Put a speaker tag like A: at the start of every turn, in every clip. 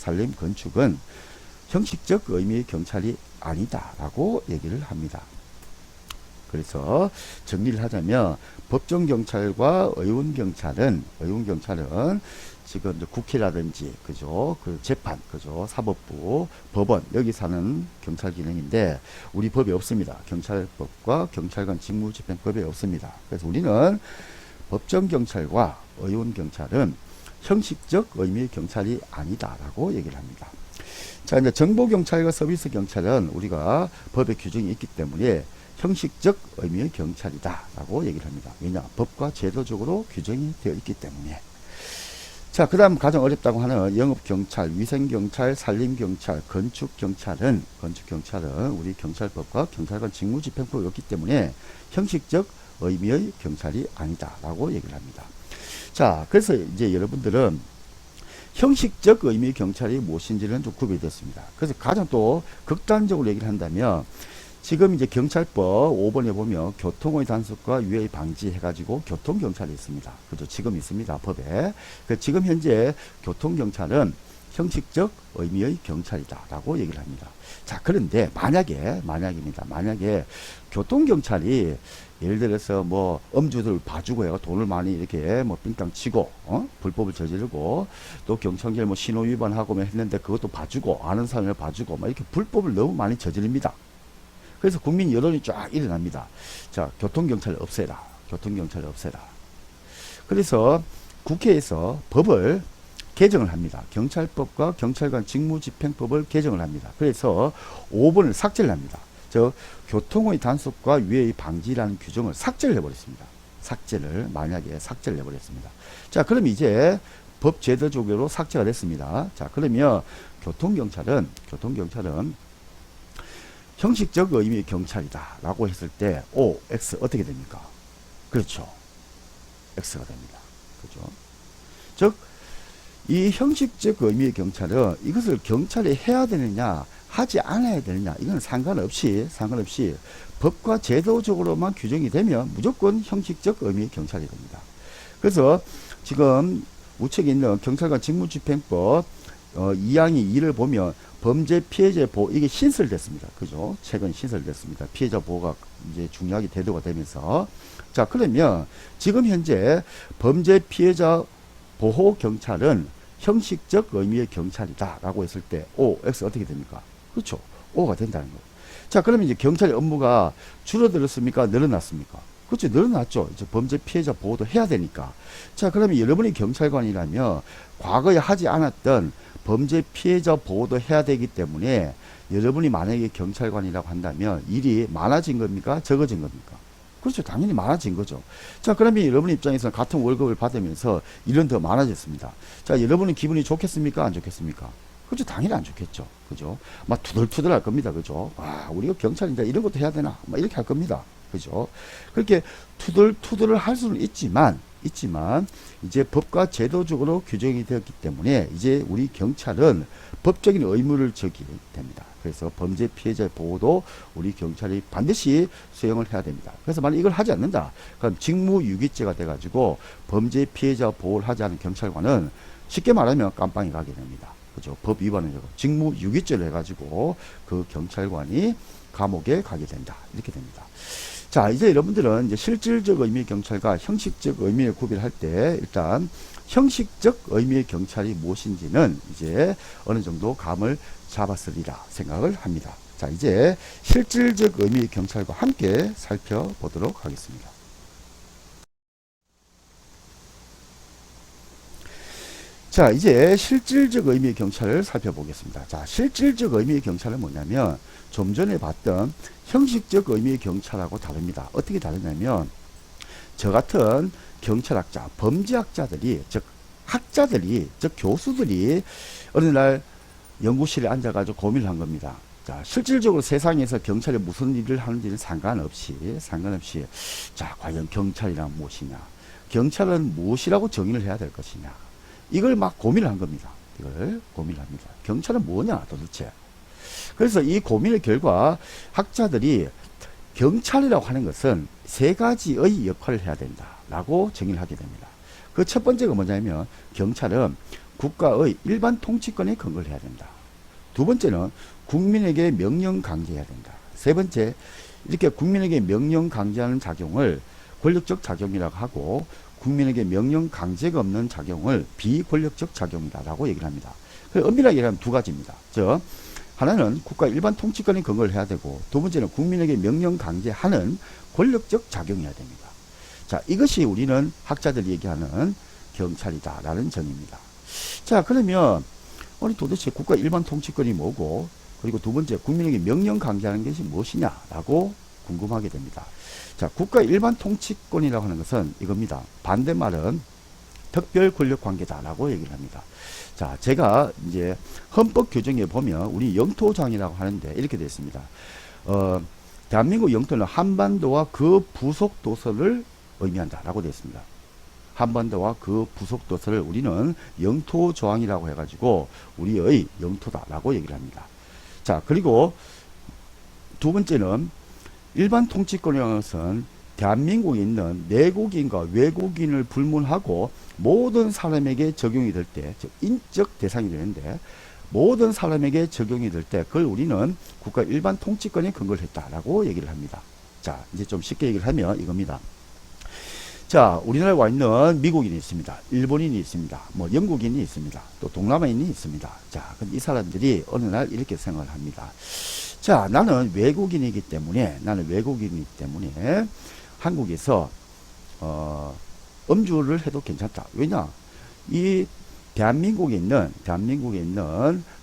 A: 살림, 건축은 형식적 의미의 경찰이 아니다라고 얘기를 합니다. 그래서 정리를 하자면 법정경찰과 의원경찰은 지금 이제 국회라든지 그죠, 그 재판 그죠, 사법부, 법원 여기 사는 경찰 기능인데 우리 법에 없습니다. 경찰법과 경찰관 직무집행법에 없습니다. 그래서 우리는 법정경찰과 의원경찰은 형식적 의미의 경찰이 아니다라고 얘기를 합니다. 자, 이제 정보경찰과 서비스경찰은 우리가 법에 규정이 있기 때문에 형식적 의미의 경찰이다 라고 얘기를 합니다. 왜냐? 법과 제도적으로 규정이 되어 있기 때문에. 자, 그 다음 가장 어렵다고 하는 영업경찰, 위생경찰, 산림경찰, 건축경찰은 우리 경찰법과 경찰관 직무집행법이 없기 때문에 형식적 의미의 경찰이 아니다 라고 얘기를 합니다. 자, 그래서 이제 여러분들은 형식적 의미의 경찰이 무엇인지는 좀 구별이 됐습니다. 그래서 가장 또 극단적으로 얘기를 한다면 지금 이제 경찰법 5번에 보면 교통의 단속과 위해 방지 해가지고 교통경찰이 있습니다. 그죠? 지금 있습니다. 법에. 지금 현재 교통경찰은 형식적 의미의 경찰이다 라고 얘기를 합니다. 자, 그런데 만약입니다. 만약에 교통경찰이 예를 들어서 뭐 음주들 봐주고 해가 돈을 많이 이렇게 뭐 빙땅 치고 불법을 저지르고 또 경찰들 뭐 신호 위반하고 했는데 그것도 봐주고 아는 사람을 봐주고 막 이렇게 불법을 너무 많이 저지릅니다. 그래서 국민 여론이 쫙 일어납니다. 자, 교통경찰 없애라. 교통경찰 없애라. 그래서 국회에서 법을 개정을 합니다. 경찰법과 경찰관 직무집행법을 개정을 합니다. 그래서 5번을 삭제를 합니다. 저 교통의 단속과 위해의 방지라는 규정을 삭제를 해버렸습니다. 만약에 삭제를 해버렸습니다. 자, 그럼 이제 법 제도적으로 삭제가 됐습니다. 자, 그러면 교통경찰은 형식적 의미의 경찰이다 라고 했을 때 O, X 어떻게 됩니까? 그렇죠. X가 됩니다. 그죠? 즉, 이 형식적 의미의 경찰은 이것을 경찰이 해야 되느냐 하지 않아야 되느냐 이건 상관없이 법과 제도적으로만 규정이 되면 무조건 형식적 의미의 경찰이 됩니다. 그래서 지금 우측에 있는 경찰관 직무집행법 2항이 2를 보면 범죄 피해자 보호 이게 신설됐습니다. 그죠? 최근 신설됐습니다. 피해자 보호가 이제 중요하게 대두가 되면서 자, 그러면 지금 현재 범죄 피해자 보호 경찰은 형식적 의미의 경찰이다 라고 했을 때 O, X 어떻게 됩니까? 그렇죠. O가 된다는 거예요. 자, 그러면 이제 경찰의 업무가 줄어들었습니까? 늘어났습니까? 그렇죠. 늘어났죠. 이제 범죄 피해자 보호도 해야 되니까. 자, 그러면 여러분이 경찰관이라면 과거에 하지 않았던 범죄 피해자 보호도 해야 되기 때문에 여러분이 만약에 경찰관이라고 한다면 일이 많아진 겁니까? 적어진 겁니까? 그렇죠. 당연히 많아진 거죠. 자, 그러면 여러분 입장에서는 같은 월급을 받으면서 일은 더 많아졌습니다. 자, 여러분은 기분이 좋겠습니까? 안 좋겠습니까? 그렇죠. 당연히 안 좋겠죠. 그죠? 막 투덜투덜 할 겁니다. 그죠? 와, 우리가 경찰인데 이런 것도 해야 되나? 막 이렇게 할 겁니다. 그죠? 그렇게 투덜투덜을 할 수는 있지만 이제 법과 제도적으로 규정이 되었기 때문에 이제 우리 경찰은 법적인 의무를 지게 됩니다. 그래서 범죄 피해자 보호도 우리 경찰이 반드시 수행을 해야 됩니다. 그래서 만약 이걸 하지 않는다. 그럼 직무유기죄가 돼가지고 범죄 피해자 보호를 하지 않은 경찰관은 쉽게 말하면 깜빵에 가게 됩니다. 그죠? 법 위반을 하고 직무유기죄를 해가지고 그 경찰관이 감옥에 가게 된다. 이렇게 됩니다. 자, 이제 여러분들은 이제 실질적 의미의 경찰과 형식적 의미를 구별할 때 일단 형식적 의미의 경찰이 무엇인지는 이제 어느 정도 감을 잡았으리라 생각을 합니다. 자, 이제 실질적 의미의 경찰과 함께 살펴보도록 하겠습니다. 자, 이제 실질적 의미의 경찰을 살펴보겠습니다. 자, 실질적 의미의 경찰은 뭐냐면 좀 전에 봤던 형식적 의미의 경찰하고 다릅니다. 어떻게 다르냐면 저 같은 경찰학자, 범죄학자들이 즉 학자들이 즉 교수들이 어느 날 연구실에 앉아가지고 고민을 한 겁니다. 자, 실질적으로 세상에서 경찰이 무슨 일을 하는지는 상관없이 자, 과연 경찰이란 무엇이냐, 경찰은 무엇이라고 정의를 해야 될 것이냐, 이걸 막 고민을 한 겁니다. 이걸 고민을 합니다. 경찰은 뭐냐 도대체. 그래서 이 고민의 결과 학자들이 경찰이라고 하는 것은 세 가지의 역할을 해야 된다라고 정의를 하게 됩니다. 그 첫 번째가 뭐냐면 경찰은 국가의 일반 통치권에 근거를 해야 된다. 두 번째는 국민에게 명령 강제해야 된다. 세 번째, 이렇게 국민에게 명령 강제하는 작용을 권력적 작용이라고 하고 국민에게 명령 강제가 없는 작용을 비권력적 작용이다라고 얘기를 합니다. 엄밀하게 얘기하면 두 가지입니다. 즉 하나는 국가 일반 통치권에 근거를 해야 되고 두 번째는 국민에게 명령 강제하는 권력적 작용이어야 됩니다. 자, 이것이 우리는 학자들이 얘기하는 경찰이다라는 점입니다. 자, 그러면 아니 도대체 국가 일반 통치권이 뭐고 그리고 두 번째 국민에게 명령 강제하는 것이 무엇이냐라고 궁금하게 됩니다. 자, 국가 일반 통치권이라고 하는 것은 이겁니다. 반대말은 특별 권력 관계다라고 얘기를 합니다. 자, 제가 이제 헌법 규정에 보면 우리 영토장이라고 하는데 이렇게 되어 있습니다. 대한민국 영토는 한반도와 그 부속 도서를 의미한다라고 되어 있습니다. 한반도와 그 부속 도서를 우리는 영토조항이라고 해가지고 우리의 영토다라고 얘기를 합니다. 자, 그리고 두 번째는 일반 통치권이라는 것은 대한민국에 있는 내국인과 외국인을 불문하고 모든 사람에게 적용이 될 때, 즉 인적 대상이 되는데 모든 사람에게 적용이 될 때 그걸 우리는 국가 일반 통치권에 근거를 했다라고 얘기를 합니다. 자, 이제 좀 쉽게 얘기를 하면 이겁니다. 자, 우리나라에 와 있는 미국인이 있습니다. 일본인이 있습니다. 뭐 영국인이 있습니다. 또 동남아인이 있습니다. 자, 근데 이 사람들이 어느 날 이렇게 생각을 합니다. 자, 나는 외국인이기 때문에 한국에서 음주를 해도 괜찮다. 왜냐? 이 대한민국에 있는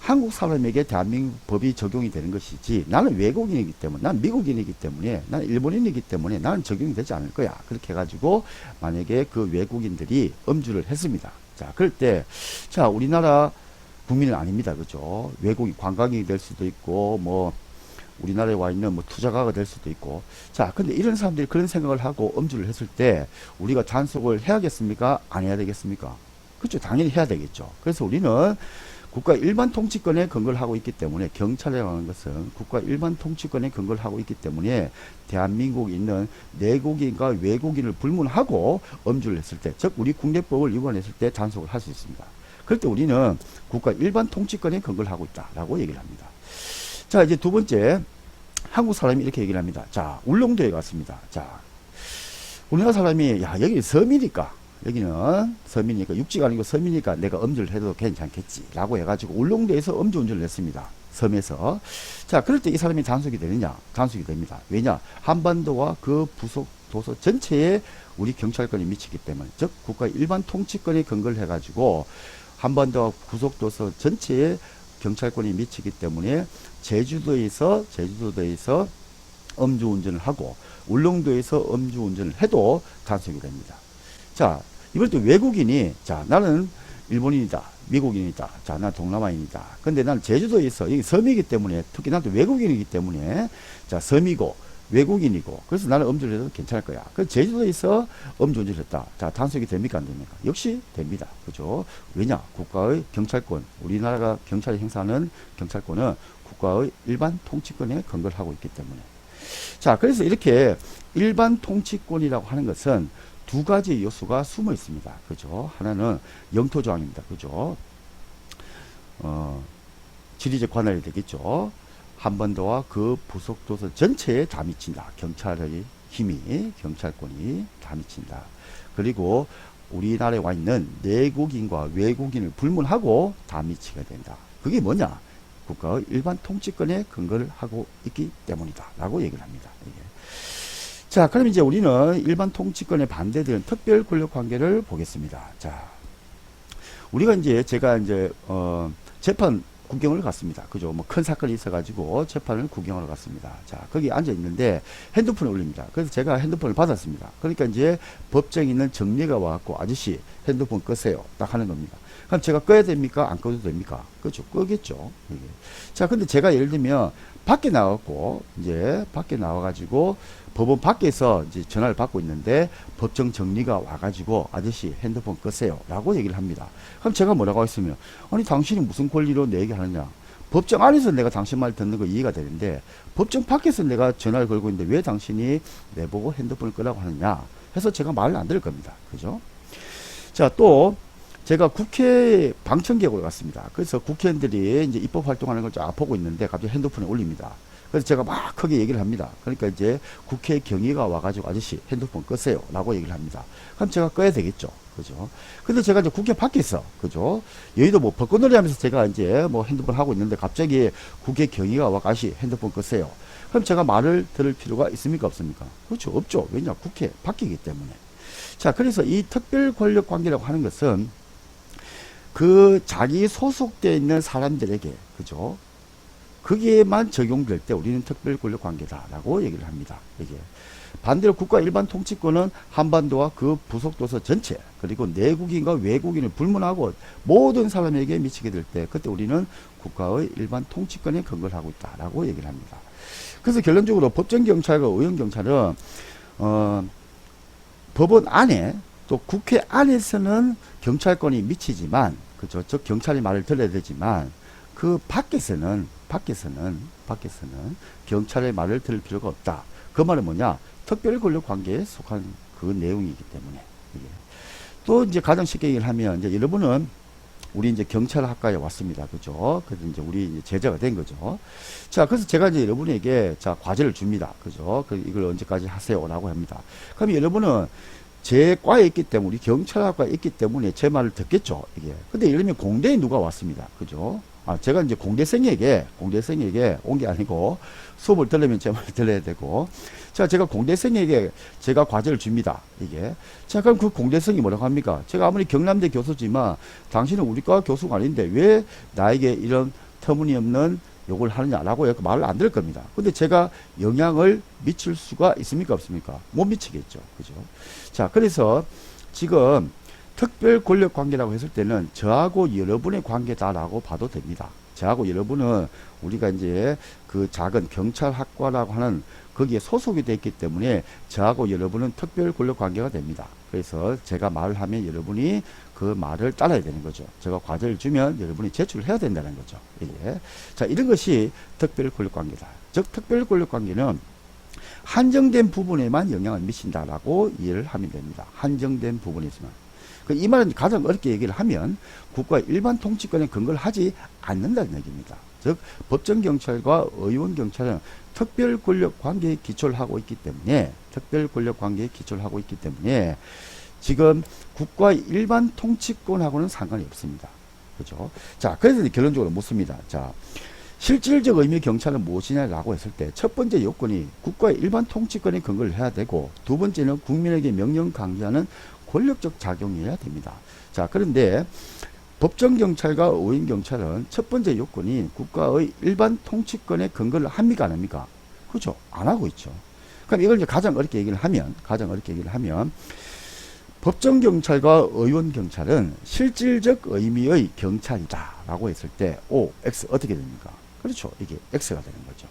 A: 한국 사람에게 대한민국 법이 적용이 되는 것이지 나는 외국인이기 때문에 난 미국인이기 때문에 나는 일본인이기 때문에 나는 적용이 되지 않을 거야. 그렇게 해가지고 만약에 그 외국인들이 음주를 했습니다. 자, 그럴 때 자, 우리나라 국민은 아닙니다. 그죠? 외국인 관광객이 될 수도 있고 뭐 우리나라에 와 있는 뭐 투자가가 될 수도 있고. 자, 근데 이런 사람들이 그런 생각을 하고 음주를 했을 때 우리가 단속을 해야겠습니까? 안 해야 되겠습니까? 그렇죠. 당연히 해야 되겠죠. 그래서 우리는 국가 일반 통치권에 근거를 하고 있기 때문에 경찰이라고 하는 것은 국가 일반 통치권에 근거를 하고 있기 때문에 대한민국에 있는 내국인과 외국인을 불문하고 음주를 했을 때, 즉 우리 국내법을 위반했을 때 단속을 할 수 있습니다. 그럴 때 우리는 국가 일반 통치권에 근거를 하고 있다라고 얘기를 합니다. 자, 이제 두 번째, 한국 사람이 이렇게 얘기를 합니다. 자, 울릉도에 갔습니다. 자, 우리나라 사람이 야, 여기 섬이니까 여기는 섬이니까 육지가 아니고 섬이니까 내가 음주를 해도 괜찮겠지 라고 해가지고 울릉도에서 음주운전을 했습니다. 섬에서. 자, 그럴 때 이 사람이 단속이 되느냐? 단속이 됩니다. 왜냐? 한반도와 그 부속 도서 전체에 우리 경찰권이 미치기 때문에, 즉 국가 일반 통치권에 근거를 해가지고 한반도와 부속 도서 전체에 경찰권이 미치기 때문에 제주도에서 음주운전을 하고 울릉도에서 음주운전을 해도 단속이 됩니다. 자, 이럴 때 외국인이 자, 나는 일본인이다, 미국인이다, 자, 난 동남아인이다. 근데 나는 제주도에서 여기 섬이기 때문에 특히 나도 외국인이기 때문에 자, 섬이고 외국인이고 그래서 나는 음주를 해도 괜찮을 거야. 그래서 제주도에서 음주운전을 했다. 자, 단속이 됩니까 안 됩니까? 역시 됩니다. 그죠? 왜냐? 국가의 경찰권, 우리나라가 경찰이 행사하는 경찰권은 국가의 일반 통치권에 근거를 하고 있기 때문에. 자, 그래서 이렇게 일반 통치권이라고 하는 것은 두 가지 요소가 숨어 있습니다. 그죠? 하나는 영토조항입니다. 그죠? 지리적 관할이 되겠죠. 한반도와 그 부속도서 전체에 다 미친다. 경찰의 힘이, 경찰권이 다 미친다. 그리고 우리나라에 와 있는 내국인과 외국인을 불문하고 다 미치게 된다. 그게 뭐냐? 국가의 일반 통치권에 근거를 하고 있기 때문이다. 라고 얘기를 합니다. 자, 그럼 이제 우리는 일반 통치권에 반대되는 특별 권력 관계를 보겠습니다. 자, 우리가 이제 제가 이제 재판 구경을 갔습니다. 그죠? 뭐 큰 사건이 있어가지고 재판을 구경하러 갔습니다. 자, 거기 앉아 있는데 핸드폰을 올립니다. 그래서 제가 핸드폰을 받았습니다. 그러니까 이제 법정에 있는 정리가 와갖고 아저씨 핸드폰 끄세요. 딱 하는 겁니다. 그럼 제가 꺼야 됩니까? 안 꺼도 됩니까? 그렇죠. 끄겠죠. 이게. 자, 근데 제가 예를 들면 밖에 나와갖고 이제 밖에 나와가지고 법원 밖에서 이제 전화를 받고 있는데 법정 정리가 와가지고 아저씨 핸드폰 끄세요 라고 얘기를 합니다. 그럼 제가 뭐라고 했으면 아니 당신이 무슨 권리로 내 얘기 하느냐. 법정 안에서 내가 당신 말 듣는 거 이해가 되는데 법정 밖에서 내가 전화를 걸고 있는데 왜 당신이 내보고 핸드폰을 끄라고 하느냐 해서 제가 말을 안 들을 겁니다. 그죠? 자, 또 제가 국회 방청객으로 갔습니다. 그래서 국회의원들이 이제 입법 활동하는 걸 쫙 보고 있는데 갑자기 핸드폰에 올립니다. 그래서 제가 막 크게 얘기를 합니다. 그러니까 이제 국회 경위가 와가지고 아저씨 핸드폰 끄세요 라고 얘기를 합니다. 그럼 제가 꺼야 되겠죠. 그죠? 근데 제가 이제 국회 밖에 있어. 그죠? 여의도 뭐 벚꽃놀이 하면서 제가 이제 뭐 핸드폰 하고 있는데 갑자기 국회 경위가 와가 아저씨 핸드폰 끄세요. 그럼 제가 말을 들을 필요가 있습니까? 없습니까? 그렇죠. 없죠. 왜냐? 국회 밖이기 때문에. 자, 그래서 이 특별 권력 관계라고 하는 것은 그 자기 소속되어 있는 사람들에게, 그죠? 거기에만 적용될 때 우리는 특별 권력 관계다라고 얘기를 합니다. 이게. 반대로 국가 일반 통치권은 한반도와 그 부속도서 전체, 그리고 내국인과 외국인을 불문하고 모든 사람에게 미치게 될 때, 그때 우리는 국가의 일반 통치권에 근거를 하고 있다라고 얘기를 합니다. 그래서 결론적으로 법정경찰과 의원경찰은, 법원 안에 또 국회 안에서는 경찰권이 미치지만, 그죠? 즉, 경찰이 말을 들어야 되지만, 그 밖에서는 경찰의 말을 들을 필요가 없다. 그 말은 뭐냐? 특별 권력 관계에 속한 그 내용이기 때문에. 이게. 또 이제 가장 쉽게 얘기를 하면, 이제 여러분은 우리 이제 경찰학과에 왔습니다. 그죠? 그래서 이제 우리 이제 제자가 된 거죠. 자, 그래서 제가 이제 여러분에게 자, 과제를 줍니다. 그죠? 이걸 언제까지 하세요? 라고 합니다. 그럼 여러분은 제 과에 있기 때문에, 우리 경찰학과에 있기 때문에 제 말을 듣겠죠. 이게. 근데 예를 들면 공대에 누가 왔습니다. 그죠? 제가 이제 공대생에게 온 게 아니고 수업을 들으면 제 말을 들어야 되고, 자, 제가 공대생에게 제가 과제를 줍니다. 이게. 자, 그럼 그 공대생이 뭐라고 합니까? 제가 아무리 경남대 교수지만 당신은 우리 과 교수가 아닌데 왜 나에게 이런 터무니없는 욕을 하느냐라고 말을 안 들을 겁니다. 근데 제가 영향을 미칠 수가 있습니까? 없습니까? 못 미치겠죠. 그죠? 자, 그래서 지금 특별 권력 관계라고 했을 때는 저하고 여러분의 관계다라고 봐도 됩니다. 저하고 여러분은 우리가 이제 그 작은 경찰학과라고 하는 거기에 소속이 되어 있기 때문에 저하고 여러분은 특별 권력 관계가 됩니다. 그래서 제가 말을 하면 여러분이 그 말을 따라야 되는 거죠. 제가 과제를 주면 여러분이 제출을 해야 된다는 거죠. 이게. 자, 이런 것이 특별 권력 관계다. 즉, 특별 권력 관계는 한정된 부분에만 영향을 미친다라고 이해를 하면 됩니다. 한정된 부분에서만. 이 말은 가장 어렵게 얘기를 하면 국가의 일반 통치권에 근거를 하지 않는다는 얘기입니다. 즉, 법정경찰과 의원경찰은 특별 권력 관계에 기초를 하고 있기 때문에, 지금 국가의 일반 통치권하고는 상관이 없습니다. 그죠? 자, 그래서 결론적으로 묻습니다. 자, 실질적 의미의 경찰은 무엇이냐라고 했을 때, 첫 번째 요건이 국가의 일반 통치권에 근거를 해야 되고, 두 번째는 국민에게 명령 강제하는 권력적 작용이어야 됩니다. 자, 그런데 법정경찰과 의원경찰은 첫 번째 요건이 국가의 일반 통치권에 근거를 합니까? 안 합니까? 그렇죠? 안 하고 있죠. 그럼 이걸 이제 가장 어렵게 얘기를 하면, 법정경찰과 의원경찰은 실질적 의미의 경찰이다 라고 했을 때 O, X 어떻게 됩니까? 그렇죠. 이게 X가 되는 거죠.